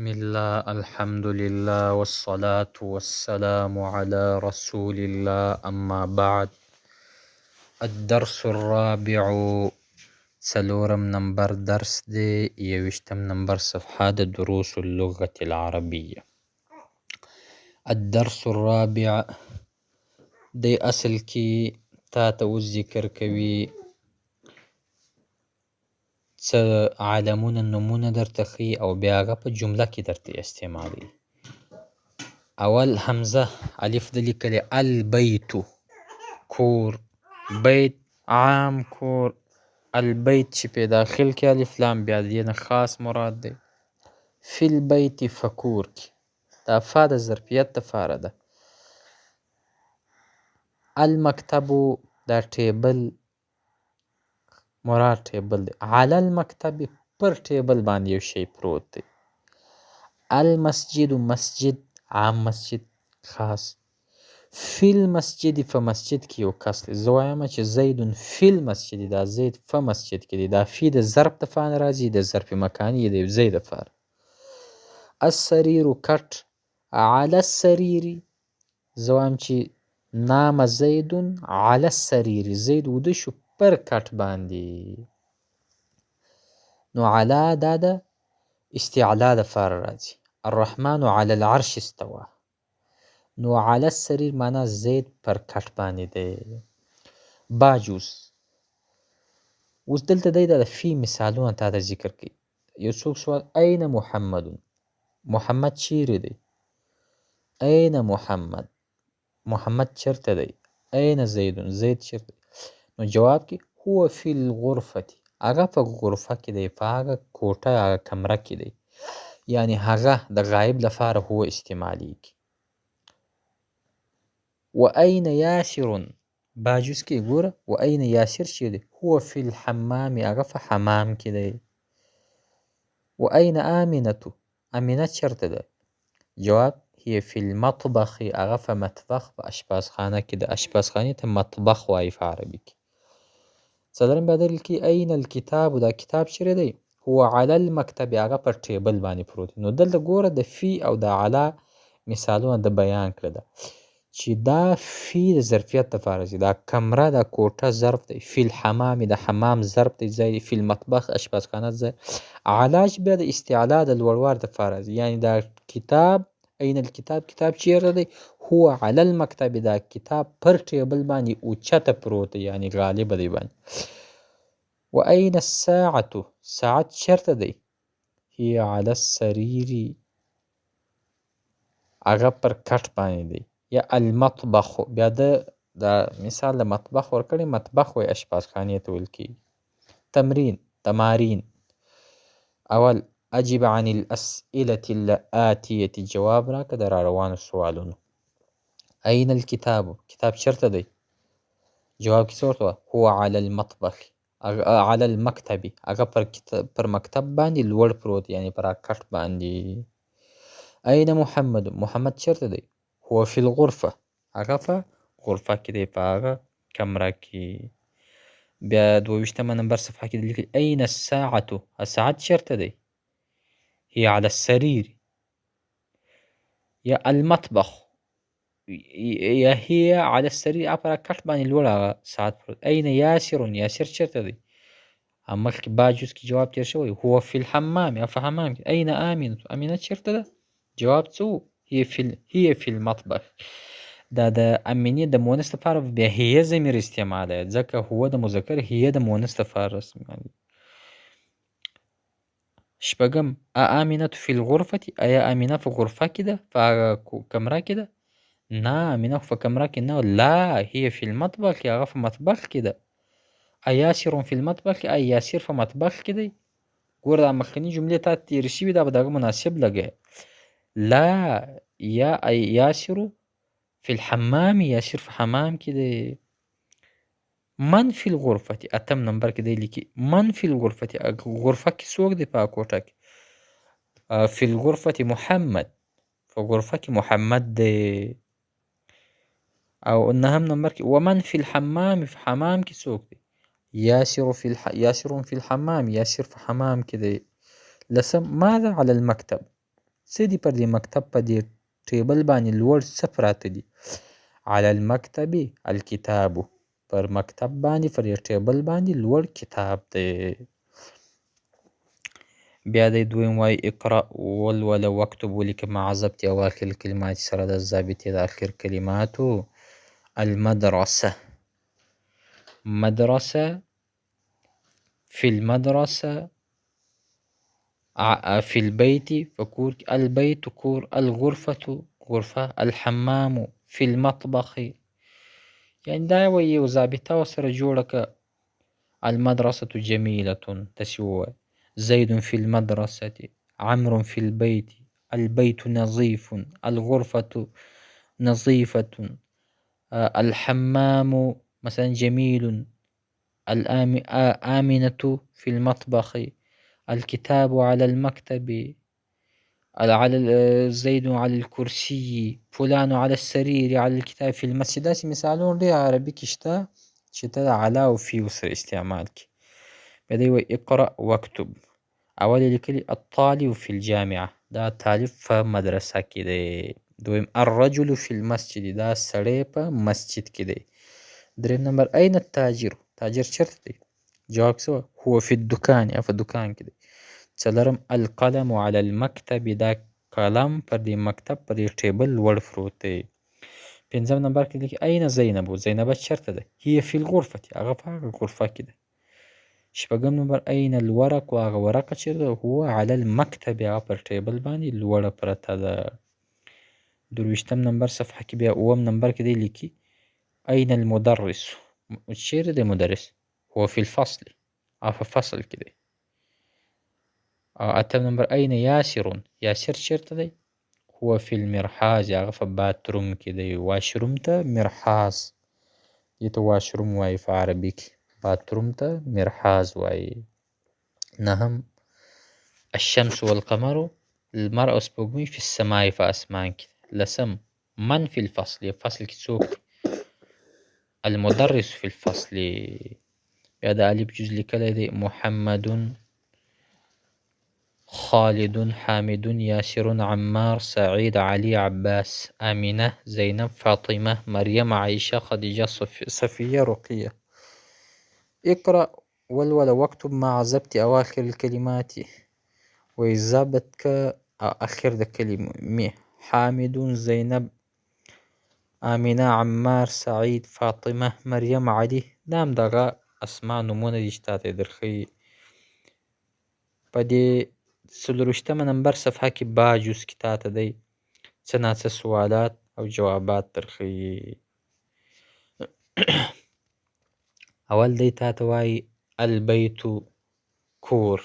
بسم الله الحمد لله والصلاة والسلام على رسول الله أما بعد. الدرس الرابع سلورم نمبر درس دي يوشتم نمبر صفحة دروس اللغة العربية. الدرس الرابع دي أصل كي تاتو ذكر كوي عالمون النمون در تخي او بیاغه په جمله کې درته استعمالي. اول همزه الف د لیکلې البیت کور، بیت عام کور، البیت چې په داخل کې الف لام بیا دینه خاص مراد دی. فی البیت فکور کې دا فا د ظرفیت دپاره ده. المکتبو دا ټیبل مراد ټیبل دی. علی المکتب پر ټیبل باندې یو شی پروت دی. المسجد مسجد عام مسجد خاص. فی المسجد په مسجد کې یو کس دی. زه وایم چې زید فی المسجد دا زید په مسجد کې دی. دا فی د ظرف دپاره نه راځي، د ظرف مکاني د زید دپاره. السریر کټ علی السریر، زه وایم چې نام زید علی السریر، زید وده شو پر کټ باندې. نو علا دا د استعلا دپاره راځي. الرحمن علی العرش استوى، نو علی السریر معنا زید پر کټ باندې دی. باجوز اوس دلته دی د فی مثالونه تا ته ذکر کوي. یو څوک سوال این محمد، محمد چیرې دی؟ این محمد، محمد چرته دی؟ این زید، زید چرته دی؟ نو جواب کې هو فی الغرفة، هغه په غرفه کې دی، په هغه کوټه هغه کمره کې دی. یعنی هغه د غایب لپاره هو استعمالیږي. و این یاسر، باجوز کې ګوره و این یاسر چیرې دی؟ هو فی الحمام، هغه په حمام کې دی. و این آمنة، آمنه چرته ده؟ جواب هي فی المطبخ، هغه په مطبخ په اشپزخانه کې ده. اشپزخانې ته مطبخ وایي په عربي کې. څلورم بدل کې این الکتاب، دا کتاب چیرې دی؟ هو علی المکتب، هغه پر ټیبل باندې پروت. نو دلته ګوره د فی او د علا مثالونه د بیان کړل چې دا فی د ظرفیت دپاره راځي. دا کمره دا کوټه ظرف دی. فی الحمام د حمام ظرف دی ځای. فی المطبخ اشپزخانه ځای. علا چې بیا د استعلا د لوړوالي دپاره راځي. یعنی دا کتاب این الکتاب، کتاب چیرې دی؟ هو علی المکتب، دا کتاب پر ټیبل باندې اوچته پروت دی، یعنی غالبه دی باندې. و این الساعة، ساعت چرته دی؟ هي علی السریر، هغه پر کټ باندې دی. یا المطبخ، بیا د مثال د مطبخ ورکړی، مطبخ وی اشپزخانې ته ویل کیږي. تمرین تمارین. اول اجب عن الاسئلة الآتیة، جواب راکړه د را روانو سوالونو. این الکتاب، کتاب چرته دی؟ جواب کې څه ورته ووایه؟ هو علی المطبخ، علی المکتب، هغه پر مکتب باندې لوړ پروت، یعنی پر کټ باندې. این محمد، محمد چرته دی؟ هو فی الغرفة، هغه په غرفه کې دی، په هغه کمره کې. بیا 22 نمبر صفحه کې لیکل این الساعة، ساعت چرته دی؟ هي على السریر. یا المطبخ، یا هي على السریر، پر کټ باندې لوړ هغه ساعت پروت. این یاسر، یاسر چرته دی؟ مخکې باجوز کې جواب تیر شوی. هو فی الحمام، یا په حمام کې. این آمنة، آمنه چرته ده؟ جواب څه و؟ هي فی المطبخ. دا د امینې د مؤنث لپاره بیا هي ضمیر استعماله، ځکه هو د مذکر، هي د مؤنث لپاره استعماله. شپږم آمنة فی الغرفة، آیا امینه په غرفه کې ده، په کمره کې ده؟ نه، امینه په کمره کې نه. لا هي فی المطبخ، هغه په مطبخ کې ده. ایاسر فی المطبخ، ای یاسر په مطبخ کې دی. ګوره دا مخکني جملې تا تېرې شوي، دا به دغه مناسب لګی. لا یا یاسر فی الحمام، یاسر په حمام کې دی. من فی الغرفة، اتم نمبر کې دی لیکي من فی الغرفة، غرفه کې څوک دی په کوټه کې؟ فی الغرفة محمد، په غرفه کې محمد دی. او 9 نمبر کې ومن فی الحمام، په حمام کې څوک دی؟ یاسر فی الحمام، یاسر په حمام کې دی. لسم ماذا علی المکتب، څه دي پر دې مکتب په دې ټیبل باندې لوړ څه پراته دي؟ علی المکتب الکتاب، پر مکتب باندې پر دې ټیبل باندې لوړ کتاب دی. بیا دی دویم وایي اقرأ ولوله واکتب ولیکه مع ضبط اواخر الکلمات سره د ضابطې د اخر کلماتو. المدرسه، مدرسه، فی المدرسه، فی البیت په کور کې، البیت کور، الغرفة غرفه، الحمام فی المطبخ. یعنې دا یو ضابطه ورسره جوړه که. المدرسة جمیلة داسې ووایه. زید فی المدرسة، عمرو فی البیت، البیت نظیف، الغرفة نظیفة، الحمام مثلا جمیل، آمنة في المطبخ، الكتاب على المكتب، زيد على الكرسي، فلان على السرير، على الكتاب في المسجد. داسې مثالونه ډېر عربي کې شته چې ته د علا او فی ورسره استعمال کړي. بیا دی وایي اقرأ واکتب. اول یې لیکلي الطالب فی الجامعه، دا طالب په مدرسه کې دی. دویم الرجل فی المسجد، دا سړی په مسجد کې دی. دریم نمبر این التاجر، تاجر چېرته دی؟ جواب څه وایه؟ هو فی الدکان، یا په دکان کې دی. څلورم القلم علی المکتب، دا قلم پر دې مکتب پر دې ټیبل لوړ پروت دی. پنځم نمبر کې لیکي این زینب، زینبه چېرته ده؟ هي فی الغرفة، هغه په هغه غرفه کې ده. شپږم نمبر این الورق، هغه ورقه چېرته ده؟ هو علی المکتب، هغه پر ټیبل باندې لوړه پرته ده. درویشتم نمبر صفحه کې بیا اووم نمبر کې دی لیکي این المدرس، چېرته دی مدرس؟ هو فی الفصل، هغه په فصل کې دی. اتم نمبر این یاسر، یاسر چېرته دی؟ هو فی المرحاض، هغه په باتروم کې دی. واشروم ته مرحاض، دې ته واشروم وایي په عربي کې، باتروم ته مرحاض وایي. نهم الشمس والقمر، لمر او سپوږمۍ فی السماء، په اسمان کې. لسم من فی الفصل، فصل کې څوک دی؟ المدرس فی الفصل. بیا د الف جز لیکلی دی محمد، خالد، حامد، یاسر، عمار، سعید، علی، عباس، آمینه، زینب، فاطمه، مریم، عایشه، خدیجه، صفیه، رقیه. اقرأ ولوله واکتب مع ضبط اواخر الکلمات، وایي ضبط که اخر د کلمې. حامد، زینب، آمینه، عمار، سعید، فاطمه، مریم، علی. دا هم دغه اسما نومونه دي چې تاته یې درښیي. په دې څلورویشتمه نمبر صفحه کې با جز کې تاته دی څه ناڅه سوالات او جوابات درښیي. اول دی تاته وایي البیت کور،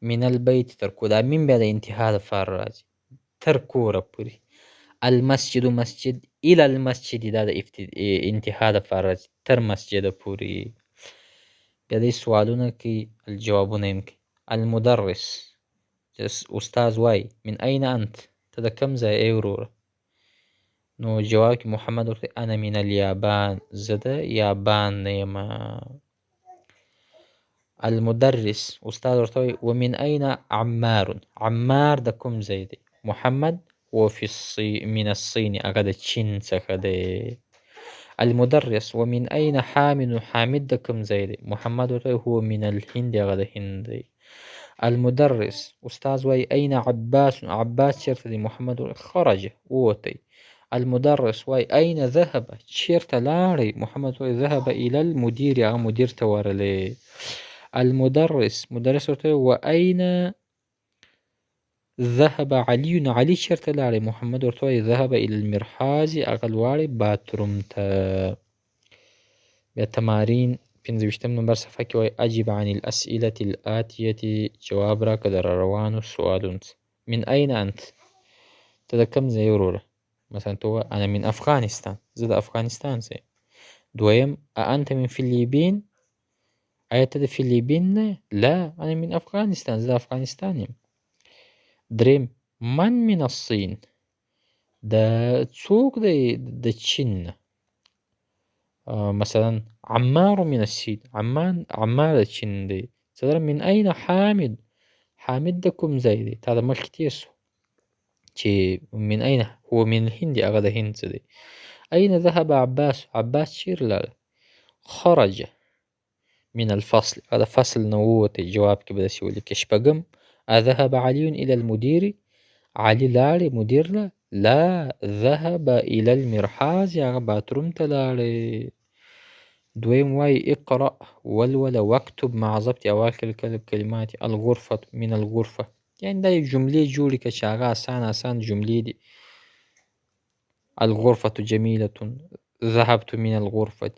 من البیت تر کور، دا میم بیا د انتها لپاره راځي، تر کوره پورې. المسجد مسجد، الی المسجد دا د انتها لپاره راځي، تر مسجده پورې. بیا دی سوالونه کوي، الجوابونه یې کوي. المدرس، استاد وایي من این انت، ته د کوم ځای ای وروره؟ نو جواب کې محمد ورته انا من الیابان، زه د یابان نه یمه. المدرس، استاد ورته وایي ومن این عمار، عمار د کوم ځای دی؟ محمد هو فی من الصین، هغه د چین څخه دی. المدرس ومن این حامد، حامد د کوم ځای دی؟ محمد ورته وایي هو من الهند، هغه د هند دی. المدرس، استاد وایي این عباس، عباس چېرته دی؟ محمد وایي خرج، ووتی. المدرس وایي این ذهب، چېرته لاړی؟ محمد وایي ذهب الی المدیر، هغه مدیر ته ورلی. المدرس، مدرس ورته وایي و این ذهب علی، علی چېرته لاړی؟ محمد ورته وایي ذهب الی المرحاض، هغه لاړی باتروم ته. بیا تمارین پنځه ویشتم نمبر صفحه کې وایي اجب عن الاسئلة الآتیة، جواب راکړه د راروانو سوالونو څخه. من این انت، ته د کوم ځای وروره؟ مثلا ته ووایه انا من افغانستان، زه د افغانستان څخه یم. دویم اانت من فیلیپین، آیا ته د فیلیپین نه یې؟ لا انا من افغانستان، زه د افغانستان یم. دریم من من الصین، د څوک دی د چین نه؟ مثلا عمار من الصین، عمار د چین دی. څلورم من این حامد، حامد د کوم ځای دی؟ تا د مخکې تېر سو. چې من أين هو من الهند، هغه د هند څه دی. أين ذهب عباس، عباس چیرې لاړ. خرج من الفصل، هغه د فصل نه ووتی. جواب کې به داسې ولیکي. شپږم أذهب علي إلى المدير، علي لاړې مدیر له. لا ذهب إلى المرحاض، هغه باتروم ته لاړې. دویم وایي اقرأ ولوله واكتب مع ضبط أواخر الكلمات الغرفة من الغرفة، یعنې دا جملې جوړې کړه چې هغه آسان جملې دي. الغرفة جميلة، ذهبت من الغرفة،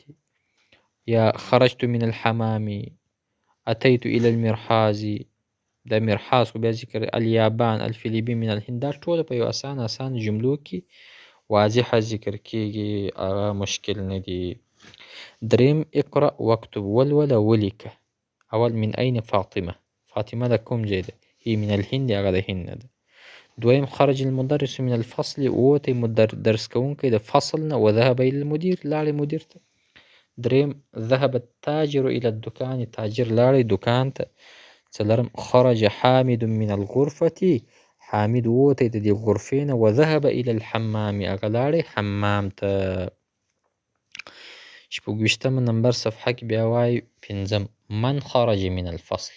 یا خرجت من الحمام، أتيت إلى المرحاض. د مرحاض خو بیا ذکر. اليابان، الفلبين، من الهند، دا ټول په یو آسان جملو کې واضحه ذکر کېږي، هغه مشکل نه دي. دریم اقرأ واكتب، ولوله ولیکه. اول من أين فاطمه، فاطمه د کوم ځای ده؟ هي من الهند، هغه د هند نه ده. دویم خرج المدرس من الفصل، ووتی درس کوونکی د فصل نه. وذهب إلى المدير، لاړې مدیر ته. دریم ذهب التاجر إلى الدکان، تاجر لاړې دکان ته. څلورم خرج حامد من الغرفة، حامد ووتی د دې غرفې نه. وذهب إلى الحمام، هغه لاړې حمام ته. شپږویشتمه نمبر صفحه کې بیا وایي پنځم من خرج من الفصل،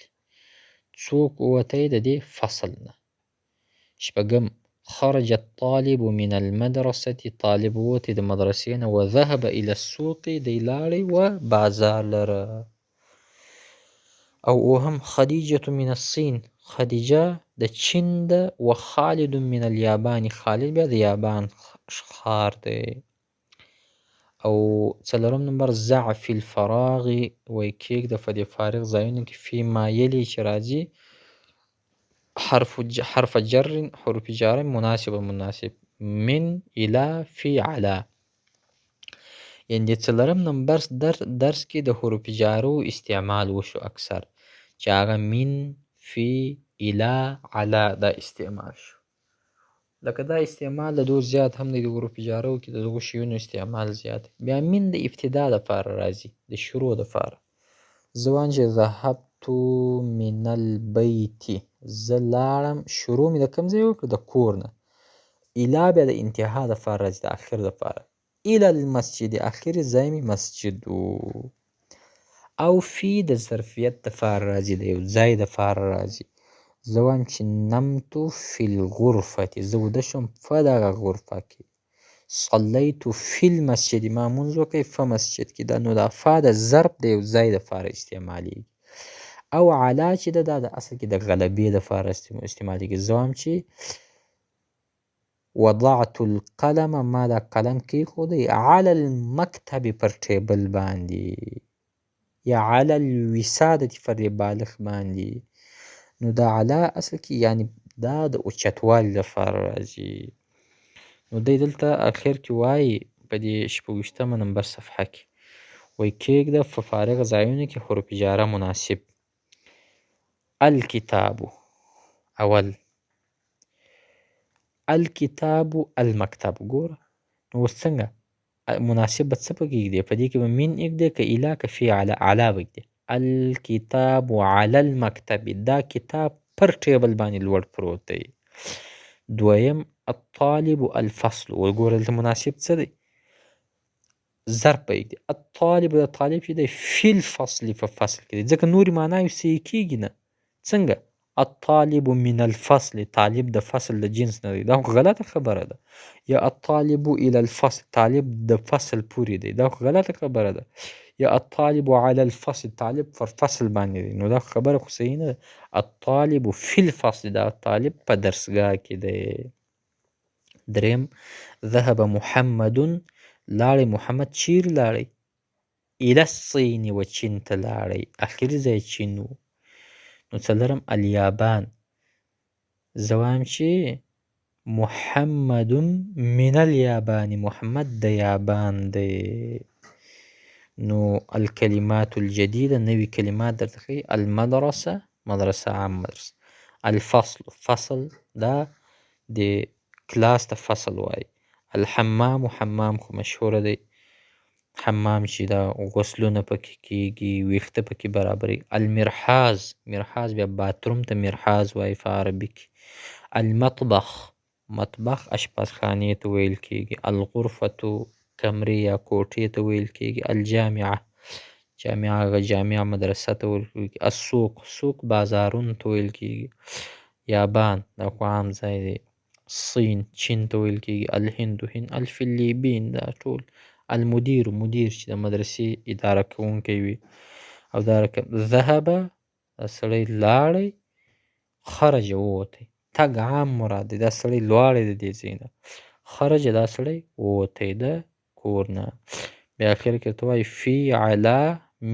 څوک ووتی د دې فصل نه. شپږم خرج الطالب من المدرسة، طالب ووتی د مدرسې نه. وذهب إلى السوق، دی لاړې و بازار لره. او اوهم خدیجة من الصين، خدیجه د چین ده. وخالد من اليابان، خالد بیا د یابان ښار دی. او څلورم نمبر ضع فی الفراغ، وایي کېږده په دې فارغ ځایونو کې فی ما یلي چې راځي حرف جر، حروف جر مناسب من إلى فی علی. یعنې د څلورم نمبر درس کې د حروف جارو استعمال وشو اکثر، چې هغه من، فی، إلى، علی دا استعمال شو. لکه دا استعمال د دو زیات هم دی، د حروف جارو کې د دغو شیونو استعمال زیات. بیا من د ابتدا دپاره راځي، د شروع دپاره. زه وایم چې ذهبت من البیت، زه لاړم، شروع مې د کوم ځای وکړه؟ د کور نه. إلى بیا د انتها دپاره راځي، د آخر دپاره. إلى المسجد، آخري ځای مې مسجد و. او فی د ظرفیت دپاره راځي، د یو ځای دپاره راځي. زه وایم چې نمت فی الغرفة، زه ویده شوم په دغه غرفه کې. صلیت فی المسجد، ما لمونځ وکړی په مسجد کې. دا نو دا فا د ظرف د یو ځای دپاره استعمالیږي. او علی چې ده، دا د اصل کې د غلبې دپاره استعمالیږي. زه وایم چې وضعت القلم، ما دا قلم کېښودی علی المکتب، پر ټیبل باندې. یا علی الوسادة، پر دې بالښت باندې. نو دا علی اصل کې یعنی دا د اوچتوالي لپاره راځي. نو دی دلته اخر کې وایي په دې شپږویشتمه نمبر صفحه کې وایي کېږده په فارغه ځایونو کې حروف جاره مناسب. الکتاب اول، الکتاب المکتب. ګوره نو اوس څنګه مناسب به څه پکې ږدي؟ په دې کې به من اږدي که إلى که فی علی، علی به ږدي. الکتاب علی المکتب، دا کتاب پر ټیبل باندې لوړ پروت دی. دویم الطالب الفصل، وګوره دلته مناسب څه دی؟ ظرف به ږدي. الطالب، د طالب چې دی فی الفصل، په فصل کې دی، ځکه نورې معناوې صحیح کېږي نه. څنګه الطالب من الفصل، طالب د فصل د جنس نه دی، دا خو غلطه خبره ده. یا الطالب إلى الفصل، طالب د فصل پورې دی، دا خو غلطه خبره ده. یا الطالب على الفصل، طالب پر فصل باندې دی، نو دا خبره خو صحیح نه ده. الطالب فی الفصل، دا طالب په درسګاه کې دی. دریم ذهب محمد، لاړې محمد. چیرې لاړې؟ إلى الصين، و چین ته لاړې، اخري ځای چین و. نو څلورم الیابان، زه وایم چې محمد من اليابان، محمد د یابان دی. نو الکلمات الجدیده، نوي کلمات درته ښیي. المدرسه، مدرسه عام مدرسه. الفصل، فصل دا د کلاس ته فصل وایي. الحمام، حمام خو مشهوره دی، حمام چې دا غسلونه پکې کېږي، ویښته پکې برابري. المرحاض، مرحاض بیا باتروم ته مرحاض وایي په عربي کې. المطبخ، مطبخ اشپزخانې ته ویل کیږي. الغرفة کمرې یا کوټې ته ویل کیږي. الجامعه جامعه هغه جامعه مدرسه ته ویل کیږي. السوق سوق بازارونو ته ویل کیږي. یابان دا خو عام ځای دی. صین چین ته ویل کیږي. الهند هند. الفلیپین دا ټول. المدیر مدیر چې د مدرسې اداره کوونکی وي. او دا رقم ذهب دا سړی لاړی. خرج ووتی. تګ عام مراد دی. دا سړی لاړی د دې ځای نه. خرج دا سړی ووتی د کور نه. بیا اخر کې ورته وایي فی علا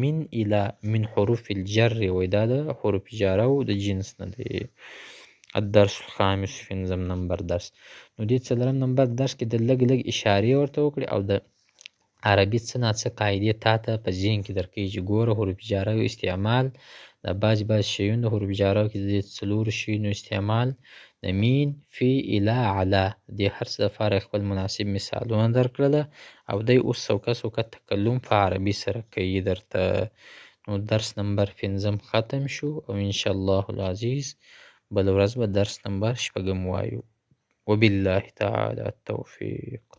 من الی من حروف الجر وایي دا د حروف جره او د جنس نه دی. الدرس الخامس پنځم نمبر درس. نو دې څلورم نمبر درس کې د لږ لږ اشارې ورته وکړي او د عربي څه نا څه قاعدې تا ته په ذهن کې درکوي چې ګوره حروف جره او استعمال د بعضې شیونو د حروف جره کې د دې څلورو شیونو استعمال د مین فی الی علا دې هر څه دپاره خپل مناسب مثالونه درکړله او دی اوس سوکه سوکه تکلم په عربي سره کوي درته. نو درس نمبر پنځم ختم شو او انشاءالله العزیز بله ورځ به درس نمبر شپږم وایو. وبالله تعالی التوفیق.